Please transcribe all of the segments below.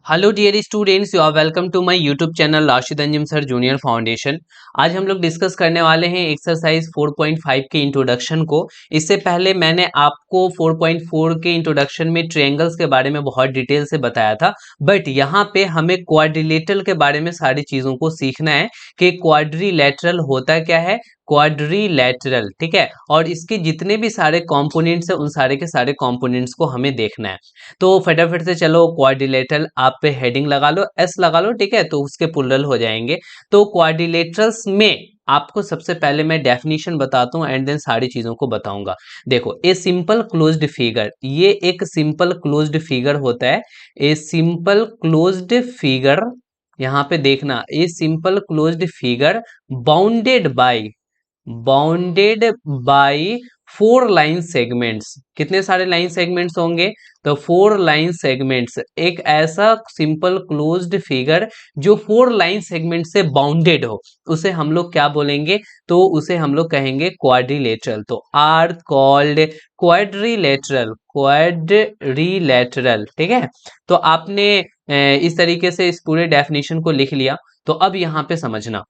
Hello dear students, you are welcome to my YouTube channel Rashid Anjum sir junior foundation. आज हम लोग discuss करने वाले हैं एक्सरसाइज 4.5 के इंट्रोडक्शन को। इससे पहले मैंने आपको 4.4 के इंट्रोडक्शन में ट्रायंगल्स के बारे में बहुत डिटेल से बताया था, बट यहाँ पे हमें क्वाड्रिलेटरल के बारे में सारी चीज़ों को सीखना है कि क्वाड्रिलेटरल होता क्या है। क्वाड्रिलेटरल, ठीक है, और इसके जितने भी सारे कंपोनेंट्स हैं उन सारे के सारे कंपोनेंट्स को हमें देखना है। तो फटाफट से चलो, क्वाड्रिलेटरल आप पे हेडिंग लगा लो, एस लगा लो, ठीक है, तो उसके प्लुरल हो जाएंगे। तो क्वाड्रिलेटरल्स में आपको सबसे पहले मैं डेफिनेशन बताता हूँ एंड देन सारी चीजों को बताऊंगा। देखो, ए सिंपल क्लोज्ड फिगर, ये एक सिंपल क्लोज्ड फिगर होता है। ए सिंपल क्लोज्ड फिगर, यहाँ पे देखना, a simple closed figure bounded by 4 line segments. कितने सारे लाइन सेगमेंट्स होंगे? तो 4 लाइन सेगमेंट्स। एक ऐसा सिंपल क्लोज्ड फिगर जो 4 लाइन सेगमेंट से बाउंडेड हो, उसे हम लोग क्या बोलेंगे? तो उसे हम लोग कहेंगे क्वाड्रिलेटरल। तो आर कॉल्ड क्वाड्रिलेटरल, ठीक है। तो आपने इस तरीके से इस पूरे डेफिनेशन को लिख लिया। तो अब यहाँ पे समझना,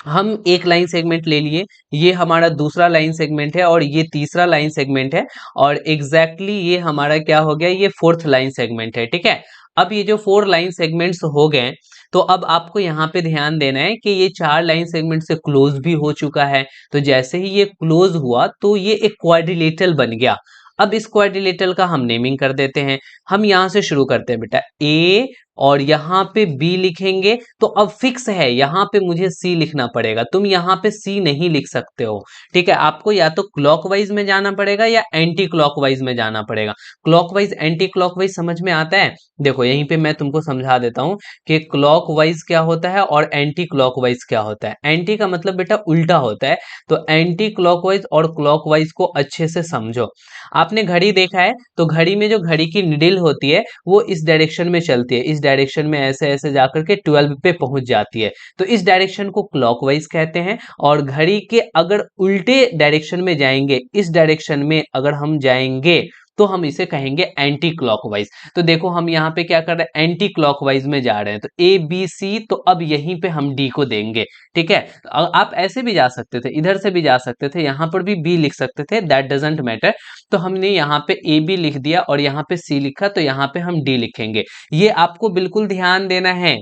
हम एक लाइन सेगमेंट ले लिए, ये हमारा दूसरा लाइन सेगमेंट है और ये तीसरा लाइन सेगमेंट है, और एग्जैक्टली ये हमारा क्या हो गया, ये फोर्थ लाइन सेगमेंट है, ठीक है। अब ये जो 4 लाइन सेगमेंट्स हो गए, तो अब आपको यहाँ पे ध्यान देना है कि ये 4 लाइन सेगमेंट से क्लोज भी हो चुका है। तो जैसे ही ये क्लोज हुआ तो ये एक क्वाड्रिलेटरल बन गया। अब इस क्वाड्रिलेटरल का हम नेमिंग कर देते हैं। हम यहाँ से शुरू करते हैं बेटा, ए और यहाँ पे बी लिखेंगे। तो अब फिक्स है, यहाँ पे मुझे सी लिखना पड़ेगा, तुम यहाँ पे सी नहीं लिख सकते हो, ठीक है। आपको या तो क्लॉकवाइज में जाना पड़ेगा या एंटी क्लॉकवाइज में जाना पड़ेगा। क्लॉकवाइज एंटी क्लॉकवाइज समझ में आता है? देखो, यहीं पे मैं तुमको समझा देता हूँ कि क्लॉकवाइज क्या होता है और एंटी क्लॉकवाइज क्या होता है। एंटी का मतलब बेटा उल्टा होता है, तो एंटी क्लॉकवाइज और क्लॉकवाइज को अच्छे से समझो। आपने घड़ी देखा है, तो घड़ी में जो घड़ी की निडिल होती है वो इस डायरेक्शन में चलती है, इस डायरेक्शन में ऐसे ऐसे जाकर के 12 पे पहुंच जाती है। तो इस डायरेक्शन को क्लॉकवाइज कहते हैं। और घड़ी के अगर उल्टे डायरेक्शन में जाएंगे, इस डायरेक्शन में अगर हम जाएंगे, तो हम इसे कहेंगे एंटी क्लॉकवाइज। तो देखो, हम यहाँ पे क्या कर रहे हैं, एंटी क्लॉकवाइज में जा रहे हैं। तो ए बी सी, तो अब यहीं पे हम डी को देंगे, ठीक है। आप ऐसे भी जा सकते थे, इधर से भी जा सकते थे, यहाँ पर भी बी लिख सकते थे, दैट डजेंट मैटर। तो हमने यहाँ पे ए बी लिख दिया और यहाँ पे सी लिखा, तो यहाँ पे हम डी लिखेंगे। ये आपको बिल्कुल ध्यान देना है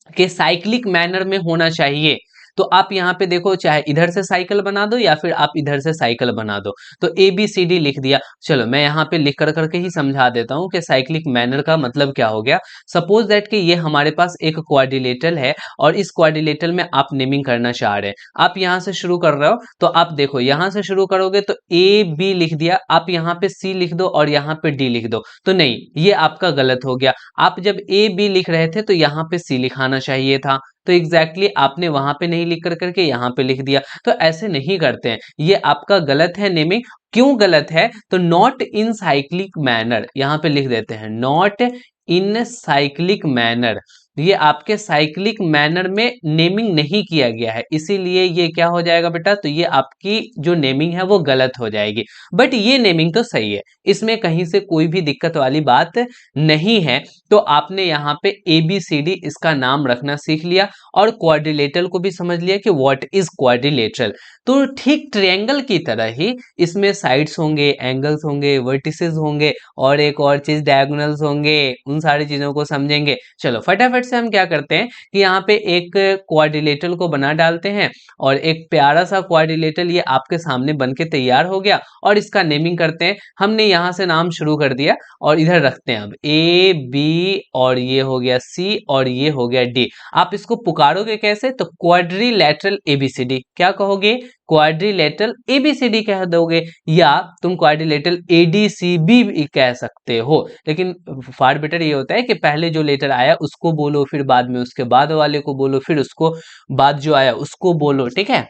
कि साइक्लिक मैनर में होना चाहिए। तो आप यहाँ पे देखो, चाहे इधर से साइकिल बना दो या फिर आप इधर से साइकिल बना दो। तो ए बी सी डी लिख दिया। चलो, मैं यहाँ पे लिख कर करके ही समझा देता हूँ कि साइक्लिक मैनर का मतलब क्या हो गया। सपोज दैट कि ये हमारे पास एक क्वाड्रिलेटरल है और इस क्वाड्रिलेटरल में आप नेमिंग करना चाह रहे हैं। आप यहाँ से शुरू कर रहे हो, तो आप देखो, यहाँ से शुरू करोगे तो ए बी लिख दिया, आप यहाँ पे सी लिख दो और यहाँ पे डी लिख दो। तो नहीं, ये आपका गलत हो गया। आप जब ए बी लिख रहे थे तो यहाँ पे सी लिखाना चाहिए था। तो एग्जैक्टली आपने वहां पे नहीं लिख कर करके यहाँ पे लिख दिया। तो ऐसे नहीं करते हैं, ये आपका गलत है नेमिंग। क्यों गलत है? तो नॉट इन साइक्लिक मैनर यहाँ पे लिख देते हैं, नॉट इन साइक्लिक मैनर। ये आपके साइक्लिक मैनर में नेमिंग नहीं किया गया है, इसीलिए ये क्या हो जाएगा बेटा, तो ये आपकी जो नेमिंग है वो गलत हो जाएगी। बट ये नेमिंग तो सही है, इसमें कहीं से कोई भी दिक्कत वाली बात नहीं है। तो आपने यहाँ पे ए बी सी डी इसका नाम रखना सीख लिया और क्वाड्रिलेटरल को भी समझ लिया कि व्हाट इज क्वाड्रिलेटरल। तो ठीक ट्रायंगल की तरह ही इसमें साइड्स होंगे, एंगल्स होंगे, वर्टिसेस होंगे और एक और चीज डायगोनल्स होंगे। उन सारी चीजों को समझेंगे। चलो, फटाफट से हम क्या करते हैं कि यहाँ पे एक क्वाड्रिलेटरल को बना डालते हैं और एक प्यारा सा क्वाड्रिलेटरल ये आपके सामने बन के तैयार हो गया और इसका नेमिंग करते हैं। हमने यहाँ से नाम शुरू कर दिया और इधर रखते हैं अब ए बी, और ये हो गया सी और ये हो गया डी। आप इसको पुकारोगे कैसे? तो क्वाड्रिलेटरल एबीसीडी। क्या कहोगे? क्वाड्रिलेटरल एबीसीडी कह दोगे, या तुम क्वाड्रिलेटरल एडीसीबी भी कह सकते हो। लेकिन फार बेटर ये होता है कि पहले जो लेटर आया उसको बोलो, फिर बाद में उसके बाद वाले को बोलो, फिर उसको बाद जो आया उसको बोलो, ठीक है।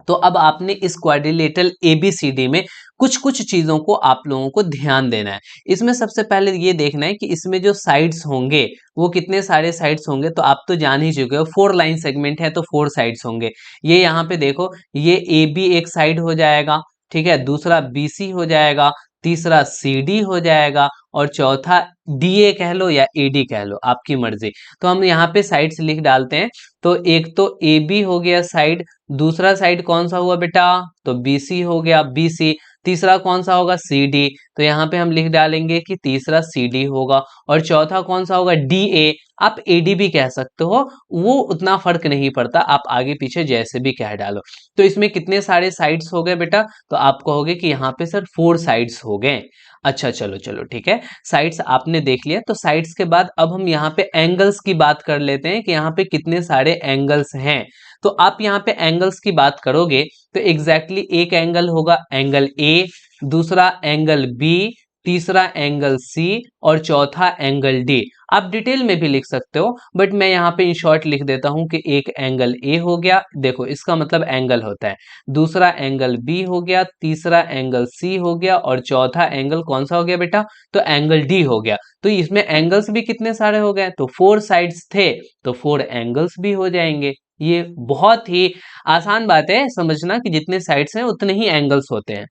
तो अब आपने इस क्वाड्रिलेटरल एबीसीडी में कुछ कुछ चीजों को आप लोगों को ध्यान देना है। इसमें सबसे पहले ये देखना है कि इसमें जो साइड्स होंगे वो कितने सारे साइड्स होंगे। तो आप तो जान ही चुके हो, 4 लाइन सेगमेंट है तो 4 साइड्स होंगे। ये यहाँ पे देखो, ये ए बी एक साइड हो जाएगा, ठीक है, दूसरा बी सी हो जाएगा, तीसरा सी डी हो जाएगा और चौथा DA कह लो या AD कह लो, आपकी मर्जी। तो हम यहाँ पे साइड्स लिख डालते हैं। तो एक तो AB हो गया साइड, दूसरा साइड कौन सा हुआ बेटा, तो BC हो गया BC, तीसरा कौन सा होगा CD, तो यहाँ पे हम लिख डालेंगे कि तीसरा CD होगा, और चौथा कौन सा होगा DA, आप AD भी कह सकते हो, वो उतना फर्क नहीं पड़ता, आप आगे पीछे जैसे भी कह डालो। तो इसमें कितने सारे साइड्स हो गए बेटा, तो आप कहोगे कि यहाँ पे सर 4 साइड्स हो गए। अच्छा चलो चलो ठीक है, साइड्स आपने देख लिया। तो साइड्स के बाद अब हम यहाँ पे एंगल्स की बात कर लेते हैं कि यहाँ पे कितने सारे एंगल्स हैं। तो आप यहाँ पे एंगल्स की बात करोगे तो एग्जैक्टली एक एंगल होगा एंगल A, दूसरा एंगल B, तीसरा एंगल C और चौथा एंगल D। आप डिटेल में भी लिख सकते हो, बट मैं यहाँ पे इन शॉर्ट लिख देता हूं कि एक एंगल A हो गया, देखो इसका मतलब एंगल होता है, दूसरा एंगल B हो गया, तीसरा एंगल C हो गया और चौथा एंगल कौन सा हो गया बेटा, तो एंगल D हो गया। तो इसमें एंगल्स भी कितने सारे हो गए, तो 4 साइड्स थे तो 4 एंगल्स भी हो जाएंगे। ये बहुत ही आसान बात है समझना कि जितने साइड्स हैं उतने ही एंगल्स होते हैं।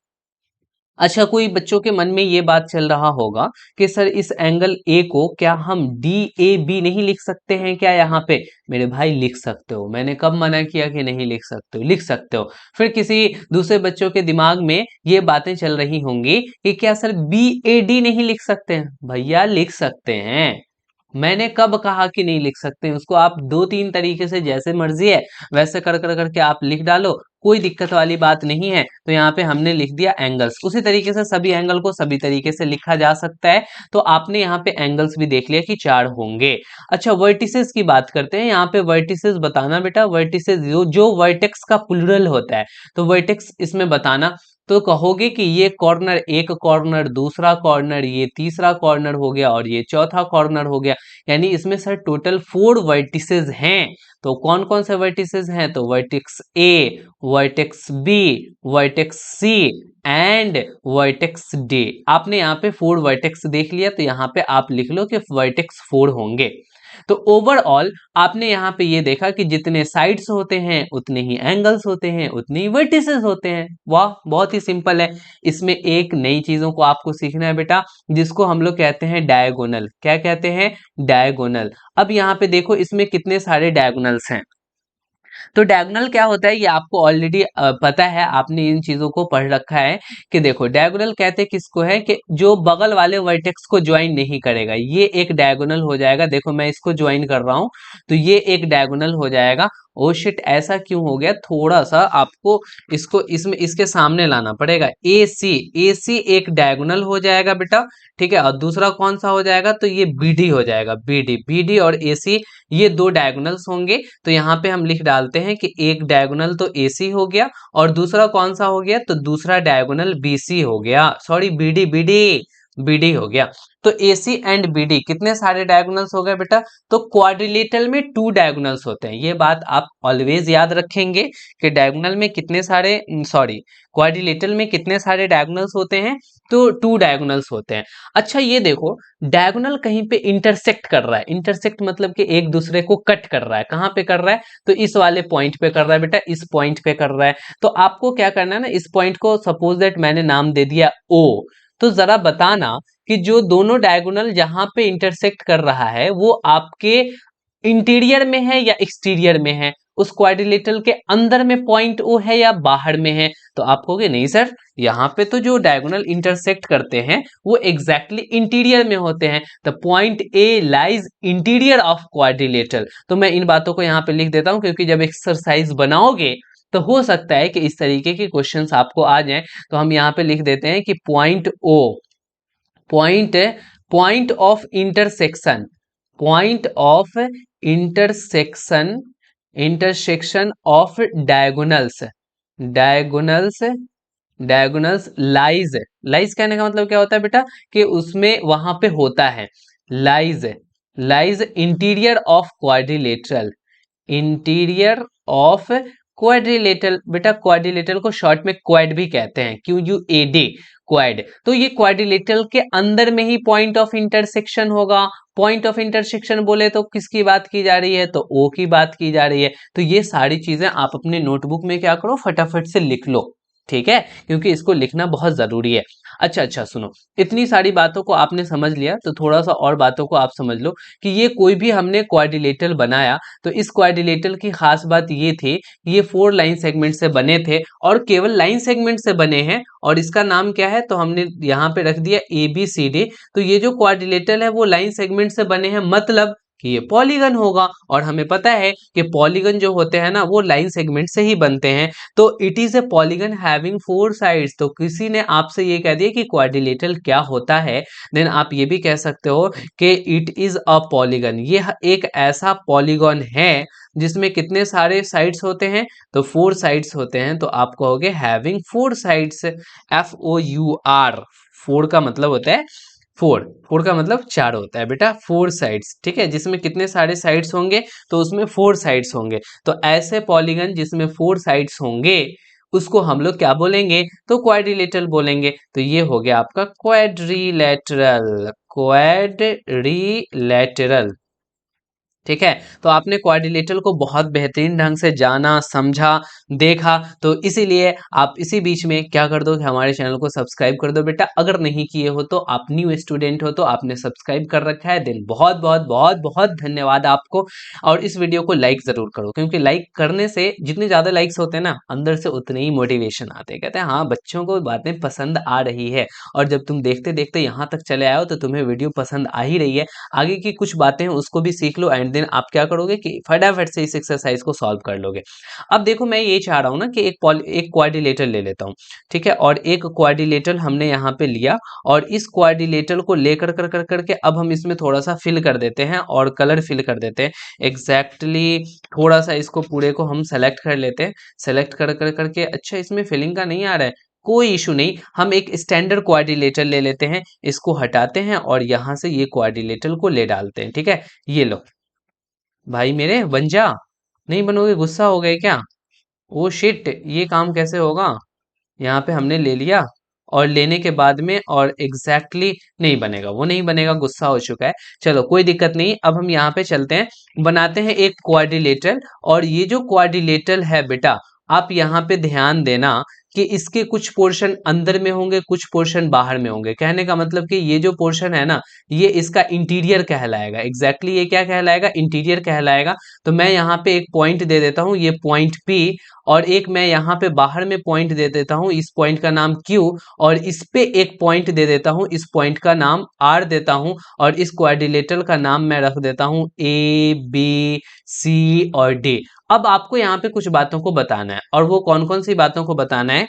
अच्छा, कोई बच्चों के मन में ये बात चल रहा होगा कि सर इस एंगल ए को क्या हम DAB नहीं लिख सकते हैं क्या यहाँ पे, मेरे भाई लिख सकते हो, मैंने कब मना किया कि नहीं लिख सकते हो, लिख सकते हो। फिर किसी दूसरे बच्चों के दिमाग में ये बातें चल रही होंगी कि क्या सर BAD नहीं लिख सकते हैं, भैया लिख सकते हैं, मैंने कब कहा कि नहीं लिख सकते हैं, उसको आप 2-3 तरीके से जैसे मर्जी है वैसे कर कर करके आप लिख डालो, कोई दिक्कत वाली बात नहीं है। तो यहाँ पे हमने लिख दिया एंगल्स, उसी तरीके से सभी एंगल को सभी तरीके से लिखा जा सकता है। तो आपने यहाँ पे एंगल्स भी देख लिया कि 4 होंगे। अच्छा, वर्टिसेस की बात करते हैं, यहाँ पे वर्टिसेस बताना बेटा, वर्टिसेस जो वर्टेक्स का प्लुरल होता है, तो वर्टेक्स इसमें बताना। तो कहोगे कि ये कॉर्नर, एक कॉर्नर, दूसरा कॉर्नर, ये तीसरा कॉर्नर हो गया और ये चौथा कॉर्नर हो गया, यानी इसमें सर टोटल 4 वर्टिसेस हैं। तो कौन कौन से वर्टिसेस हैं, तो vertex A, vertex B, vertex C and vertex D। आपने यहाँ पे 4 वर्टेक्स देख लिया, तो यहाँ पे आप लिख लो कि वर्टेक्स 4 होंगे। तो ओवरऑल आपने यहाँ पे ये देखा कि जितने साइड्स होते हैं उतने ही एंगल्स होते हैं, उतने ही वर्टिसेस होते हैं। वाह, बहुत ही सिंपल है। इसमें एक नई चीजों को आपको सीखना है बेटा, जिसको हम लोग कहते हैं डायगोनल। क्या कहते हैं, डायगोनल। अब यहाँ पे देखो इसमें कितने सारे डायगोनल्स हैं। तो डायगोनल क्या होता है ये आपको ऑलरेडी पता है, आपने इन चीजों को पढ़ रखा है कि देखो डायगोनल कहते किसको है कि जो बगल वाले वर्टेक्स को ज्वाइन नहीं करेगा, ये एक डायगोनल हो जाएगा। देखो मैं इसको ज्वाइन कर रहा हूं तो ये एक डायगोनल हो जाएगा। ओ शिट, ऐसा क्यों हो गया, थोड़ा सा आपको इसको इसमें इसके सामने लाना पड़ेगा। AC एक डायगोनल हो जाएगा बेटा, ठीक है। और दूसरा कौन सा हो जाएगा, तो ये BD हो जाएगा, BD और AC ये 2 डायगोनल्स होंगे। तो यहाँ पे हम लिख डालते हैं कि एक डायगोनल तो AC हो गया और दूसरा कौन सा हो गया, तो दूसरा डायगोनल BC हो गया, सॉरी BD हो गया। तो AC एंड BD कितने सारे डायगोनल्स हो गए बेटा, तो क्वाड्रिलेटरल में 2 डायगोनल्स होते हैं। ये बात आप ऑलवेज याद रखेंगे कि डायगोनल में कितने सारे, सॉरी क्वाड्रिलेटरल में कितने सारे डायगोनल्स होते हैं, तो 2 डायगोनल्स होते हैं। अच्छा ये देखो, डायगोनल कहीं पे इंटरसेक्ट कर रहा है, इंटरसेक्ट मतलब कि एक दूसरे को कट कर रहा है, कहाँ पे कर रहा है, तो इस वाले पॉइंट पे कर रहा है बेटा, इस पॉइंट पे कर रहा है। तो आपको क्या करना है ना, इस पॉइंट को सपोज दैट मैंने नाम दे दिया O, तो जरा बताना कि जो दोनों डायगोनल जहां पे इंटरसेक्ट कर रहा है वो आपके इंटीरियर में है या एक्सटीरियर में है, उस क्वाड्रिलेटरल के अंदर में पॉइंट O है या बाहर में है। तो आप कहोगे नहीं सर, यहाँ पे तो जो डायगोनल इंटरसेक्ट करते हैं वो एग्जैक्टली इंटीरियर में होते हैं, the point A lies interior of quadrilateral. तो मैं इन बातों को यहाँ पे लिख देता हूँ क्योंकि जब एक्सरसाइज बनाओगे तो हो सकता है कि इस तरीके के क्वेश्चंस आपको आ जाएं। तो हम यहाँ पे लिख देते हैं कि point O, point point of intersection, point of intersection, intersection of diagonals, diagonals, diagonals lies, lies कहने का मतलब क्या होता है बेटा, कि उसमें वहां पे होता है, lies, lies interior of quadrilateral, interior of quadrilateral. बेटा क्वाड्रिलेटरल को शॉर्ट में क्वाड भी कहते हैं, QUAD, क्वाड। तो ये क्वाड्रिलेटरल के अंदर में ही पॉइंट ऑफ इंटरसेक्शन होगा। पॉइंट ऑफ इंटरसेक्शन बोले तो किसकी बात की जा रही है, तो O की बात की जा रही है। तो ये सारी चीजें आप अपने नोटबुक में क्या करो, फटाफट से लिख लो। ठीक है, क्योंकि इसको लिखना बहुत जरूरी है। अच्छा सुनो, इतनी सारी बातों को आपने समझ लिया तो थोड़ा सा और बातों को आप समझ लो कि ये कोई भी हमने क्वाड्रिलेटरल बनाया तो इस क्वाड्रिलेटरल की खास बात ये थी कि ये 4 लाइन सेगमेंट से बने थे और केवल लाइन सेगमेंट से बने हैं। और इसका नाम क्या है, तो हमने यहाँ पे रख दिया ABCD। तो ये जो क्वाड्रिलेटरल है वो लाइन सेगमेंट से बने हैं, मतलब कि ये पॉलीगन होगा। और हमें पता है कि पॉलीगन जो होते हैं ना वो लाइन सेगमेंट से ही बनते हैं। तो it is a polygon having 4 sides. तो किसी ने आपसे ये कह दिया कि क्वाड्रिलेटरल क्या होता है, देन आप ये भी कह सकते हो कि इट इज अ पॉलीगन। ये एक ऐसा पॉलीगन है जिसमें कितने सारे साइड्स होते हैं, तो 4 साइड्स होते हैं। तो आप कहोगे हैविंग 4 साइड्स, FOUR। 4 का मतलब होता है 4 का मतलब 4 होता है बेटा, 4 साइड्स। ठीक है, जिसमें कितने सारे साइड्स होंगे, तो उसमें 4 साइड्स होंगे। तो ऐसे पॉलीगन जिसमें 4 साइड्स होंगे उसको हम लोग क्या बोलेंगे, तो क्वाड्रिलेटरल बोलेंगे। तो ये हो गया आपका क्वाड्रिलेटरल, क्वाड्रिलेटरल। ठीक है, तो आपने क्वाड्रिलेटरल को बहुत बेहतरीन ढंग से जाना, समझा, देखा। तो इसीलिए आप इसी बीच में क्या कर दो कि हमारे चैनल को सब्सक्राइब कर दो बेटा। अगर नहीं किए हो तो आप न्यू स्टूडेंट हो तो आपने सब्सक्राइब कर रखा है, देन बहुत बहुत बहुत बहुत धन्यवाद आपको। और इस वीडियो को लाइक जरूर करो, क्योंकि लाइक करने से जितने ज्यादा लाइक्स होते हैं ना, अंदर से उतने ही मोटिवेशन आते हैं। कहते हैं हाँ बच्चों को बातें पसंद आ रही है। और जब तुम देखते देखते यहाँ तक चले आए हो तो तुम्हें वीडियो पसंद आ ही रही है। आगे की कुछ बातें हैं उसको भी सीख लो, एंड देन आप क्या करोगे कि फटाफट से इस एक्सरसाइज को सॉल्व कर लोगे। अब देखो मैं ये चाह रहा हूं ना कि एक क्वाड्रिलेटरल ले लेता हूं। ठीक है, और एक क्वाड्रिलेटरल हमने यहाँ पे लिया, और इस क्वाड्रिलेटरल को लेकर कर करके अब हम इसमें थोड़ा सा फिल कर देते हैं और कलर फिल कर देते हैं एग्जैक्टली। थोड़ा सा इसको पूरे को हम सेलेक्ट कर लेते हैं, सेलेक्ट कर कर करके। अच्छा इसमें फिलिंग का नहीं आ रहा है, कोई इशू नहीं, हम एक स्टैंडर्ड क्वाड्रिलेटरल ले लेते हैं, इसको हटाते हैं और यहां से ये क्वाड्रिलेटरल को ले डालते हैं। ठीक है, ये लो भाई मेरे बन जा। नहीं बनोगे, गुस्सा हो गए क्या? ओ शिट, ये काम कैसे होगा? यहाँ पे हमने ले लिया और लेने के बाद में और नहीं बनेगा, वो नहीं बनेगा, गुस्सा हो चुका है। चलो कोई दिक्कत नहीं, अब हम यहाँ पे चलते हैं, बनाते हैं एक क्वाड्रिलेटरल। और ये जो क्वाड्रिलेटरल है बेटा, आप यहाँ पे ध्यान देना कि इसके कुछ पोर्शन अंदर में होंगे, कुछ पोर्शन बाहर में होंगे। कहने का मतलब कि ये जो पोर्शन है ना, ये इसका इंटीरियर कहलाएगा। ये क्या कहलाएगा? इंटीरियर कहलाएगा। तो मैं यहाँ पे एक पॉइंट दे देता हूँ, ये पॉइंट P। और एक मैं यहाँ पे बाहर में पॉइंट दे देता हूँ, इस पॉइंट का नाम Q। और इस पे एक पॉइंट दे देता हूँ, इस पॉइंट का नाम R देता हूँ। और इस क्वाड्रिलेटरल का नाम मैं रख देता हूँ A B C और D। अब आपको यहाँ पे कुछ बातों को बताना है, और वो कौन कौन सी बातों को बताना है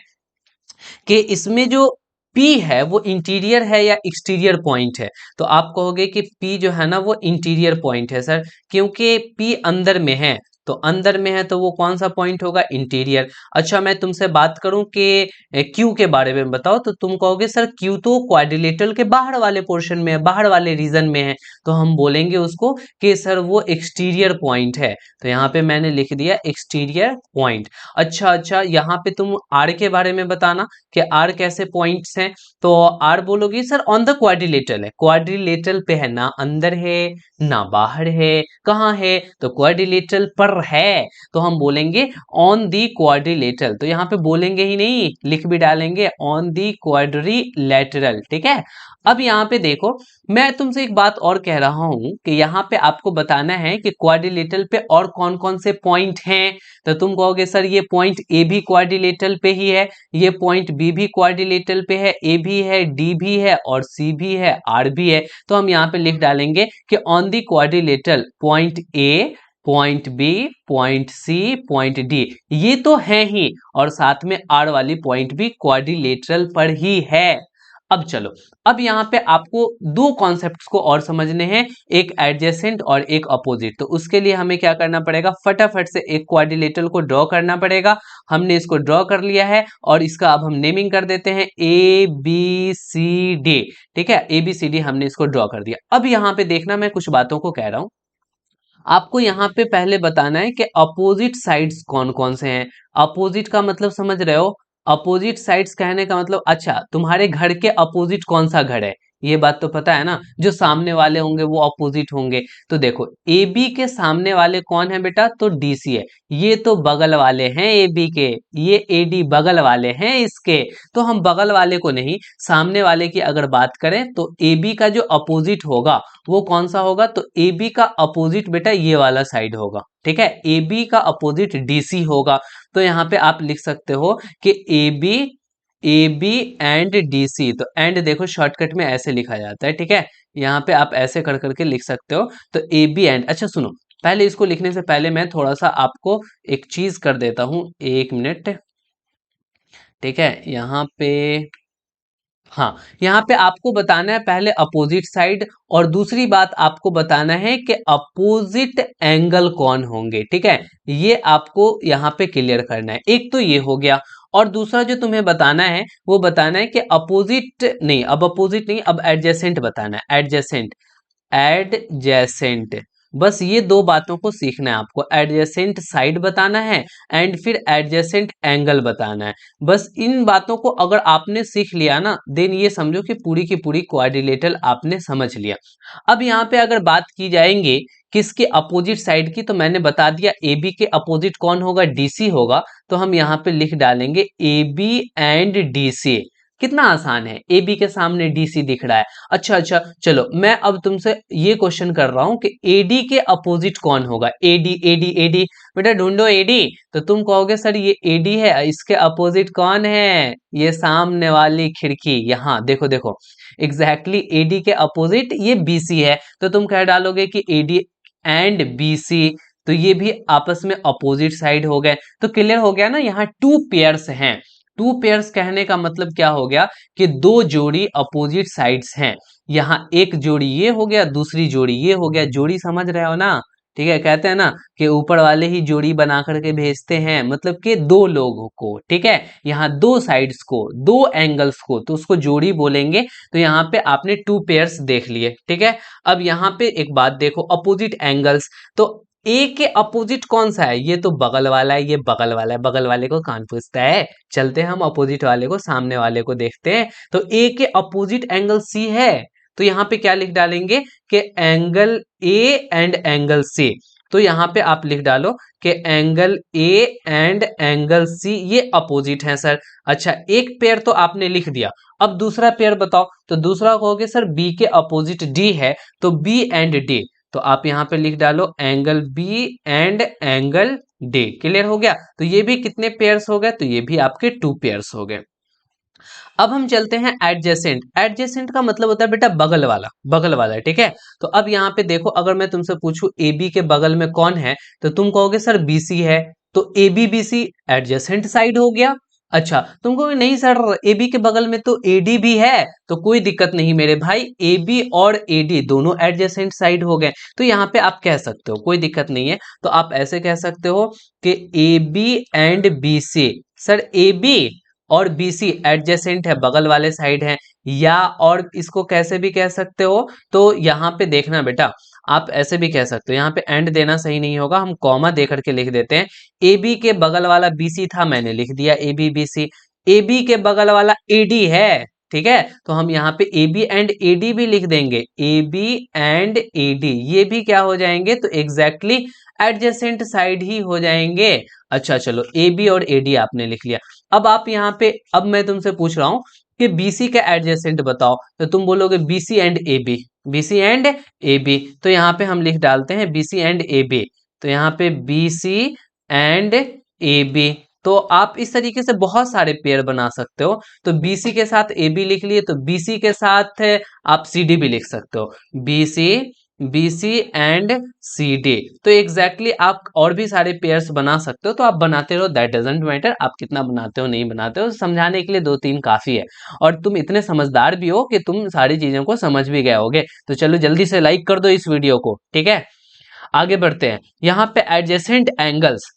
कि इसमें जो P है वो इंटीरियर है या एक्सटीरियर पॉइंट है। तो आप कहोगे कि P जो है ना वो इंटीरियर पॉइंट है सर, क्योंकि P अंदर में है। तो अंदर में है तो वो कौन सा पॉइंट होगा? इंटीरियर। अच्छा मैं तुमसे बात करूं कि Q के बारे में बताओ, तो तुम कहोगे सर Q तो क्वाड्रिलेटरल के बाहर वाले पोर्शन में है, बाहर वाले रीजन में है। तो हम बोलेंगे उसको कि सर वो एक्सटीरियर पॉइंट है। तो यहाँ पे मैंने लिख दिया एक्सटीरियर पॉइंट। अच्छा यहाँ पे तुम R के बारे में बताना कि आर कैसे पॉइंट्स हैं। तो आर बोलोगे सर ऑन द क्वाड्रिलेटरल है, क्वाड्रिलेटरल पे है, ना अंदर है ना बाहर है, कहाँ है? तो क्वाड्रिलेटरल पर है। तो हम बोलेंगे ऑन दी क्वाड्रिलेटरल। तो यहाँ पे बोलेंगे ही नहीं, लिख भी डालेंगे ऑन दी क्वाड्रिलेटरल। ठीक है, अब यहाँ पे देखो, मैं तुमसे एक बात और कह रहा हूं कि यहाँ पे आपको बताना है कि क्वाड्रिलेटरल पे और कौन कौन से पॉइंट हैं। तो तुम कहोगे सर ये पॉइंट ए भी क्वाड्रिलेटरल पे ही है, ये पॉइंट बी भी क्वाड्रिलेटरल पे है, ए भी है, डी भी है और सी भी है, आर भी है। तो हम यहाँ पे लिख डालेंगे कि on the quadrilateral point A, point B, point C, point D, ये तो है ही, और साथ में आर वाली पॉइंट भी क्वाड्रिलेटरल पर ही है। अब चलो, अब यहाँ पे आपको दो कॉन्सेप्ट्स को और समझने हैं, एक एडजेसेंट और एक अपोजिट। तो उसके लिए हमें क्या करना पड़ेगा? फटाफट से एक क्वाड्रिलेटरल को ड्रॉ करना पड़ेगा। हमने इसको ड्रॉ कर लिया है और इसका अब हम नेमिंग कर देते हैं ABCD। ठीक है, ABCD हमने इसको ड्रॉ कर दिया। अब यहाँ पे देखना, मैं कुछ बातों को कह रहा हूं, आपको यहाँ पे पहले बताना है कि अपोजिट साइड्स कौन कौन से हैं। अपोजिट का मतलब समझ रहे हो? अपोजिट साइड्स कहने का मतलब, अच्छा तुम्हारे घर के अपोजिट कौन सा घर है? ये बात तो पता है ना, जो सामने वाले होंगे वो अपोजिट होंगे। तो देखो ए बी के सामने वाले कौन है बेटा, तो डी सी है। ये तो बगल वाले हैं ए बी के, ये ए डी बगल वाले हैं इसके। तो हम बगल वाले को नहीं, सामने वाले की अगर बात करें तो ए बी का जो अपोजिट होगा वो कौन सा होगा, तो ए बी का अपोजिट बेटा ये वाला साइड होगा। ठीक है, ए बी का अपोजिट डी सी होगा। तो यहाँ पे आप लिख सकते हो कि A B and D C. तो एंड देखो शॉर्टकट में ऐसे लिखा जाता है। ठीक है, यहाँ पे आप ऐसे कर करके लिख सकते हो। तो ए बी एंड, अच्छा सुनो, पहले इसको लिखने से पहले मैं थोड़ा सा आपको एक चीज कर देता हूं, 1 मिनट। ठीक है, यहाँ पे, हाँ, यहाँ पे आपको बताना है पहले अपोजिट साइड, और दूसरी बात आपको बताना है कि अपोजिट एंगल कौन होंगे। ठीक है, ये आपको यहाँ पे क्लियर करना है। एक तो ये हो गया, और दूसरा जो तुम्हें बताना है वो बताना है कि अपोजिट नहीं, अब अपोजिट नहीं, अब एडजेसेंट बताना है। एडजेसेंट, एडजेसेंट, बस ये दो बातों को सीखना है आपको। एडजेसेंट साइड बताना है एंड फिर एडजेसेंट एंगल बताना है। बस इन बातों को अगर आपने सीख लिया ना, देन ये समझो कि पूरी की पूरी क्वाड्रिलेटरल आपने समझ लिया। अब यहाँ पे अगर बात की जाएंगे किसके अपोजिट साइड की, तो मैंने बता दिया ए बी के अपोजिट कौन होगा, डीसी होगा। तो हम यहाँ पे लिख डालेंगे A B and D C. कितना आसान है, ए बी के सामने डी सी दिख रहा है। अच्छा अच्छा, चलो मैं अब तुमसे ये क्वेश्चन कर रहा हूं कि एडी के अपोजिट कौन होगा। एडी एडी एडी, बेटा ढूंढो एडी। तो तुम कहोगे सर ये एडी है, इसके अपोजिट कौन है, ये सामने वाली खिड़की। यहाँ देखो देखो, एग्जैक्टली एडी के अपोजिट ये बीसी है। तो तुम कह डालोगे कि एडी एंड बीसी, तो ये भी आपस में अपोजिट साइड हो गए। तो क्लियर हो गया ना, यहाँ टू पेयर्स हैं। टू पेयर्स कहने का मतलब क्या हो गया कि दो जोड़ी अपोजिट साइड्स हैं। यहाँ एक जोड़ी ये हो गया, दूसरी जोड़ी ये हो गया। जोड़ी समझ रहे हो ना। ठीक है, कहते हैं ना कि ऊपर वाले ही जोड़ी बना करके भेजते हैं, मतलब कि दो लोगों को। ठीक है, यहाँ दो साइड्स को, दो एंगल्स को, तो उसको जोड़ी बोलेंगे। तो यहाँ पे आपने टू पेयर्स देख लिए। ठीक है, अब यहाँ पे एक बात देखो, अपोजिट एंगल्स। तो ए के अपोजिट कौन सा है, ये तो बगल वाला है, ये बगल वाला है। बगल वाले को कौन पूछता है, चलते हम अपोजिट वाले को, सामने वाले को देखते हैं। तो ए के अपोजिट एंगल सी है। तो यहाँ पे क्या लिख डालेंगे कि angle A and angle C. तो यहाँ पे आप लिख डालो कि angle A and angle C ये अपोजिट है सर। अच्छा, एक पेयर तो आपने लिख दिया, अब दूसरा पेयर बताओ। तो दूसरा कहोगे सर बी के अपोजिट डी है, तो बी एंड डी। तो आप यहाँ पे लिख डालो angle B and angle D. Clear हो गया। तो ये भी कितने पेयर्स हो गए, तो ये भी आपके टू पेयर्स हो गए। अब हम चलते हैं एडजेसेंट। एडजेसेंट का मतलब होता है बेटा बगल वाला, बगल वाला। ठीक है, तो अब यहाँ पे देखो, अगर मैं तुमसे पूछूं ए बी के बगल में कौन है, तो तुम कहोगे सर बीसी है। तो A B B C adjacent side हो गया। अच्छा, तुम कहोगे नहीं सर ए बी के बगल में तो ए डी भी है। तो कोई दिक्कत नहीं मेरे भाई, ए बी और ए डी दोनों एडजेसेंट साइड हो गए। तो यहाँ पे आप कह सकते हो, कोई दिक्कत नहीं है। तो आप ऐसे कह सकते हो कि A B and B C. Sir A B और BC एडजेसेंट है, बगल वाले साइड है। या और इसको कैसे भी कह सकते हो, तो यहाँ पे देखना बेटा, आप ऐसे भी कह सकते हो। यहाँ पे एंड देना सही नहीं होगा, हम कॉमा दे करके लिख देते हैं। AB के बगल वाला BC था, मैंने लिख दिया AB BC। AB के बगल वाला AD है। ठीक है, तो हम यहाँ पे AB एंड AD भी लिख देंगे। AB एंड AD ये भी क्या हो जाएंगे, तो एग्जैक्टली एडजेसेंट साइड ही हो जाएंगे। अच्छा चलो, AB और AD आपने लिख लिया। अब आप यहाँ पे, अब मैं तुमसे पूछ रहा हूं कि BC का एडजेसेंट बताओ। तो तुम बोलोगे BC and AB, BC and AB। तो यहाँ पे हम लिख डालते हैं BC एंड AB। तो यहाँ पे BC एंड AB। तो आप इस तरीके से बहुत सारे पेयर बना सकते हो। तो BC के साथ AB लिख लिए, तो BC के साथ आप CD भी लिख सकते हो। BC and CD। तो एग्जैक्टली आप और भी सारे पेयर्स बना सकते हो। तो आप बनाते रहो, दैट डजंट मैटर आप कितना बनाते हो नहीं बनाते हो, समझाने के लिए 2-3 काफी है। और तुम इतने समझदार भी हो कि तुम सारी चीजों को समझ भी गए होगे। तो चलो जल्दी से लाइक कर दो इस वीडियो को। ठीक है, आगे बढ़ते हैं। यहाँ पे एडजेसेंट एंगल्स।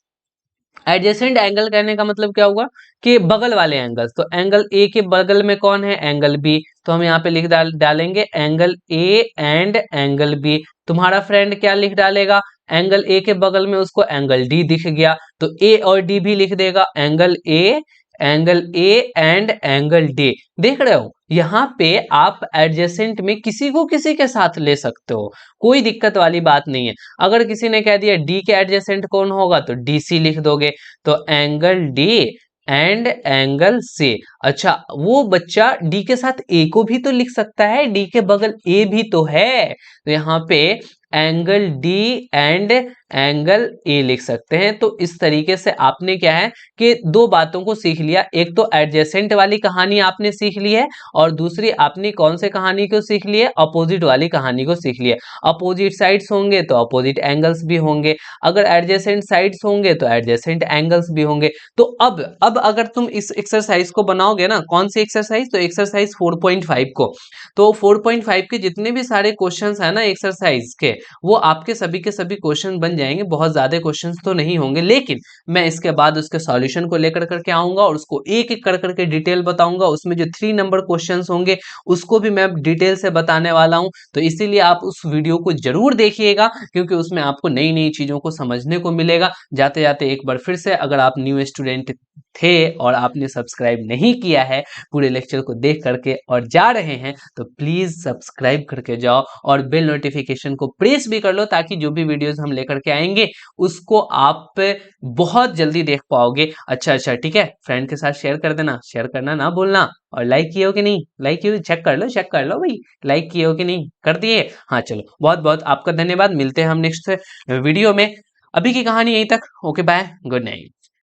एडजेसेंट एंगल कहने का मतलब क्या हुआ कि बगल वाले एंगल्स। तो एंगल ए के बगल में कौन है, एंगल बी। तो हम यहाँ पे लिख डालेंगे angle A and angle B. तुम्हारा फ्रेंड क्या लिख डालेगा, एंगल ए के बगल में उसको एंगल डी दिख गया, तो ए और डी भी लिख देगा। Angle A and angle D. देख रहे हो, यहाँ पे आप एडजेसेंट में किसी को किसी के साथ ले सकते हो, कोई दिक्कत वाली बात नहीं है। अगर किसी ने कह दिया डी के एडजेसेंट कौन होगा तो डी सी लिख दोगे, तो angle D and angle C. अच्छा, वो बच्चा डी के साथ ए को भी तो लिख सकता है, डी के बगल ए भी तो है, तो यहाँ पे angle D and angle A लिख सकते हैं। तो इस तरीके से आपने क्या है कि दो बातों को सीख लिया, एक तो एडजेसेंट वाली कहानी आपने सीख ली है, और दूसरी आपने कौन से कहानी को सीख ली है, अपोजिट वाली कहानी को सीख लिया। अपोजिट साइड्स होंगे तो अपोजिट एंगल्स भी होंगे, अगर एडजेसेंट साइड्स होंगे तो एडजेसेंट एंगल्स भी होंगे। तो अब अगर तुम इस एक्सरसाइज को बनाओगे ना, कौन सी एक्सरसाइज, तो एक्सरसाइज 4.5 को, तो 4.5 के जितने भी सारे क्वेश्चंस है ना एक्सरसाइज के, वो आपके सभी के सभी क्वेश्चन बन जाएंगे। बहुत ज्यादा क्वेश्चंस तो नहीं होंगे, लेकिन मैं इसके बाद उसके सॉल्यूशन को लेकर करके आऊंगा और उसको एक एक कर करके डिटेल बताऊंगा। उसमें जो 3 नंबर क्वेश्चंस होंगे उसको भी मैं डिटेल से बताने वाला हूं, तो इसीलिए आप उस वीडियो को जरूर देखिएगा, क्योंकि उसमें आपको नई नई चीजों को समझने को मिलेगा। जाते जाते एक बार फिर से, अगर आप न्यू स्टूडेंट थे और आपने सब्सक्राइब नहीं किया है पूरे लेक्चर को देख करके और जा रहे हैं, तो प्लीज सब्सक्राइब करके जाओ और बेल नोटिफिकेशन को प्रेस भी कर लो, ताकि जो भी वीडियोस हम लेकर के आएंगे उसको आप बहुत जल्दी देख पाओगे। अच्छा ठीक है, फ्रेंड के साथ शेयर कर देना, शेयर करना ना भूलना। और लाइक किए हो कि नहीं, लाइक किए हो, चेक कर लो भाई, लाइक किए हो कि नहीं, कर दिए। हाँ चलो, बहुत बहुत आपका धन्यवाद, मिलते हैं हम नेक्स्ट वीडियो में। अभी की कहानी यहीं तक, ओके बाय, गुड नाइट।